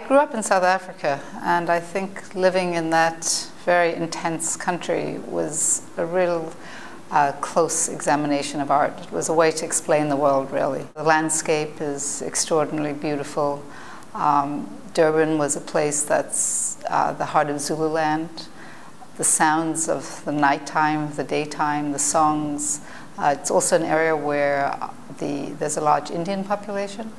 grew up in South Africa, and I think living in that very intense country was a real close examination of art. It was a way to explain the world, really. The landscape is extraordinarily beautiful. Durban was a place that's the heart of Zululand. The sounds of the nighttime, the daytime, the songs. It's also an area where there's a large Indian population,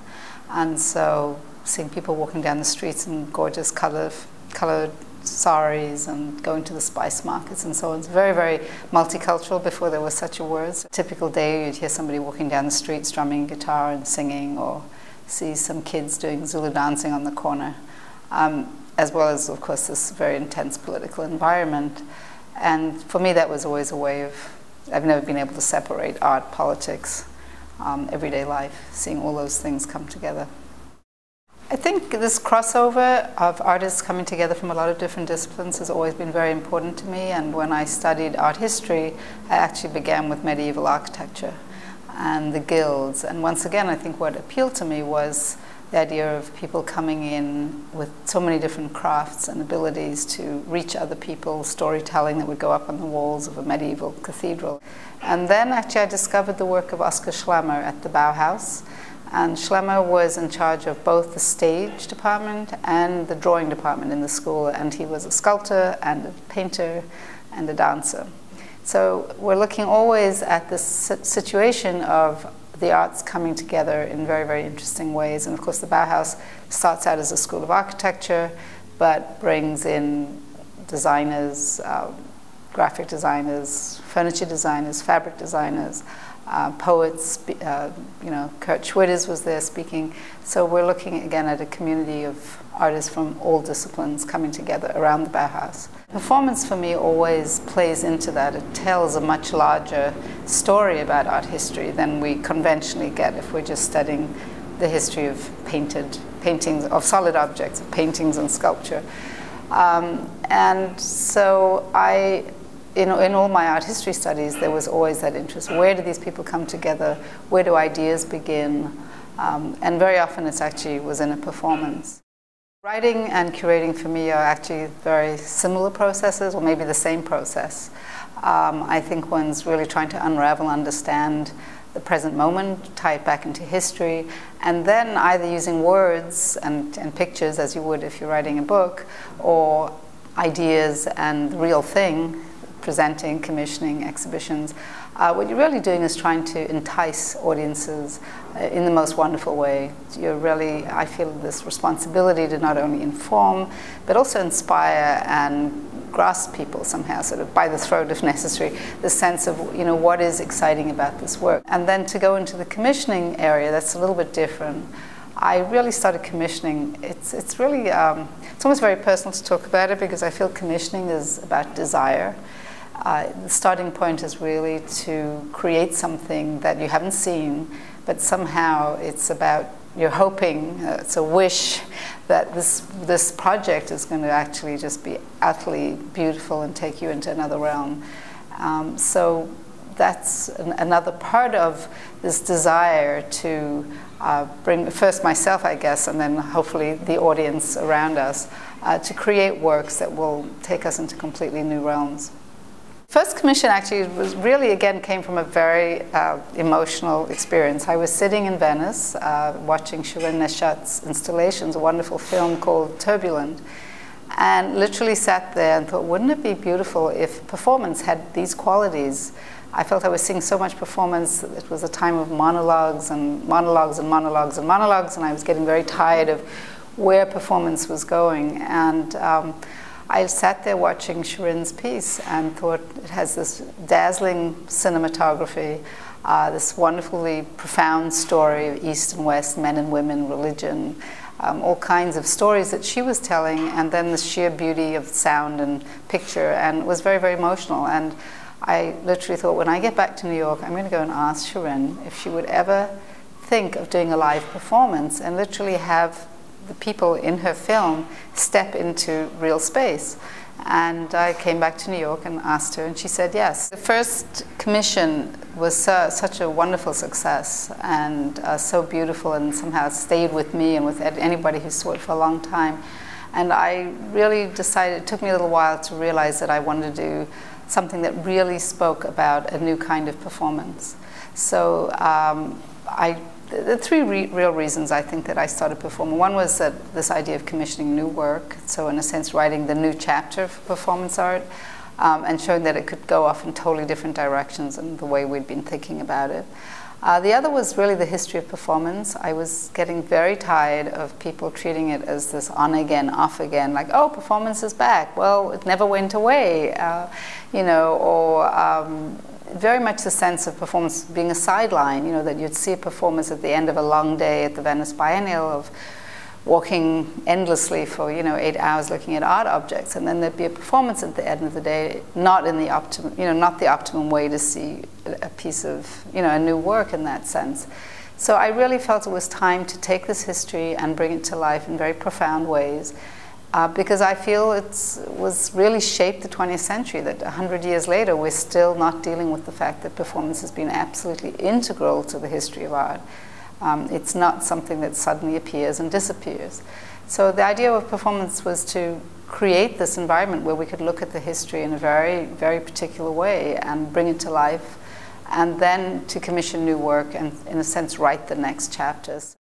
and so seeing people walking down the streets in gorgeous colored saris and going to the spice markets and so on. It's very, very multicultural before there was such a word. So a typical day you'd hear somebody walking down the street strumming guitar and singing, or see some kids doing Zulu dancing on the corner, as well as, of course, this very intense political environment. And for me, that was always a way of, I've never been able to separate art, politics, everyday life, seeing all those things come together. I think this crossover of artists coming together from a lot of different disciplines has always been very important to me, and when I studied art history, I actually began with medieval architecture and the guilds. And once again, I think what appealed to me was the idea of people coming in with so many different crafts and abilities to reach other people, storytelling that would go up on the walls of a medieval cathedral. And then actually I discovered the work of Oscar Schlemmer at the Bauhaus. And Schlemmer was in charge of both the stage department and the drawing department in the school, and he was a sculptor and a painter and a dancer. So we're looking always at this situation of the arts coming together in very, very interesting ways. And of course the Bauhaus starts out as a school of architecture, but brings in designers, graphic designers, furniture designers, fabric designers, poets, Kurt Schwitters was there speaking. So we're looking again at a community of artists from all disciplines coming together around the Bauhaus. Performance for me always plays into that. It tells a much larger story about art history than we conventionally get if we're just studying the history of paintings, of solid objects, of paintings and sculpture. And so in all my art history studies, there was always that interest. Where do these people come together? Where do ideas begin? And very often it actually was in a performance. Writing and curating for me are actually very similar processes, or maybe the same process. I think one's really trying to unravel, understand the present moment, tie it back into history, and then either using words and pictures, as you would if you're writing a book, or ideas and the real thing, presenting, commissioning, exhibitions. What you're really doing is trying to entice audiences in the most wonderful way. You're really, I feel, this responsibility to not only inform, but also inspire and grasp people somehow, sort of by the throat if necessary, the sense of, what is exciting about this work. And then to go into the commissioning area, that's a little bit different. I really started commissioning. It's really, it's almost very personal to talk about it, because I feel commissioning is about desire. The starting point is really to create something that you haven't seen, but somehow it's about, you're hoping, it's a wish that this project is going to actually just be utterly beautiful and take you into another realm. So that's another part of this desire to bring first myself, I guess, and then hopefully the audience around us, to create works that will take us into completely new realms. First commission actually was really, again, came from a very emotional experience. I was sitting in Venice watching Shirin Neshat's installations, a wonderful film called Turbulent, and literally sat there and thought, wouldn't it be beautiful if performance had these qualities? I felt I was seeing so much performance. It was a time of monologues and monologues and monologues and monologues, and I was getting very tired of where performance was going. And I sat there watching Shirin's piece and thought it has this dazzling cinematography, this wonderfully profound story of East and West, men and women, religion, all kinds of stories that she was telling, and then the sheer beauty of sound and picture, and it was very, very emotional. And I literally thought, when I get back to New York, I'm going to go and ask Shirin if she would ever think of doing a live performance and literally have the people in her film step into real space. And I came back to New York and asked her, and she said yes. The first commission was such a wonderful success and so beautiful, and somehow stayed with me and with anybody who saw it for a long time. And I really decided, it took me a little while to realize that I wanted to do something that really spoke about a new kind of performance. So the three real reasons I think that I started Performa. One was that this idea of commissioning new work, so in a sense writing the new chapter for performance art, and showing that it could go off in totally different directions in the way we'd been thinking about it. The other was really the history of performance. I was getting very tired of people treating it as this on again, off again, like, oh, performance is back. Well, it never went away, you know, or very much the sense of performance being a sideline, you know, that you'd see a performance at the end of a long day at the Venice Biennial of walking endlessly for, you know, 8 hours looking at art objects, and then there'd be a performance at the end of the day, not in the optimum, you know, not the optimum way to see a piece of, you know, a new work in that sense. So I really felt it was time to take this history and bring it to life in very profound ways. Because I feel it was really shaped the 20th century, that 100 years later we're still not dealing with the fact that performance has been absolutely integral to the history of art. It's not something that suddenly appears and disappears. So the idea of performance was to create this environment where we could look at the history in a very, very particular way and bring it to life, and then to commission new work and, in a sense, write the next chapters.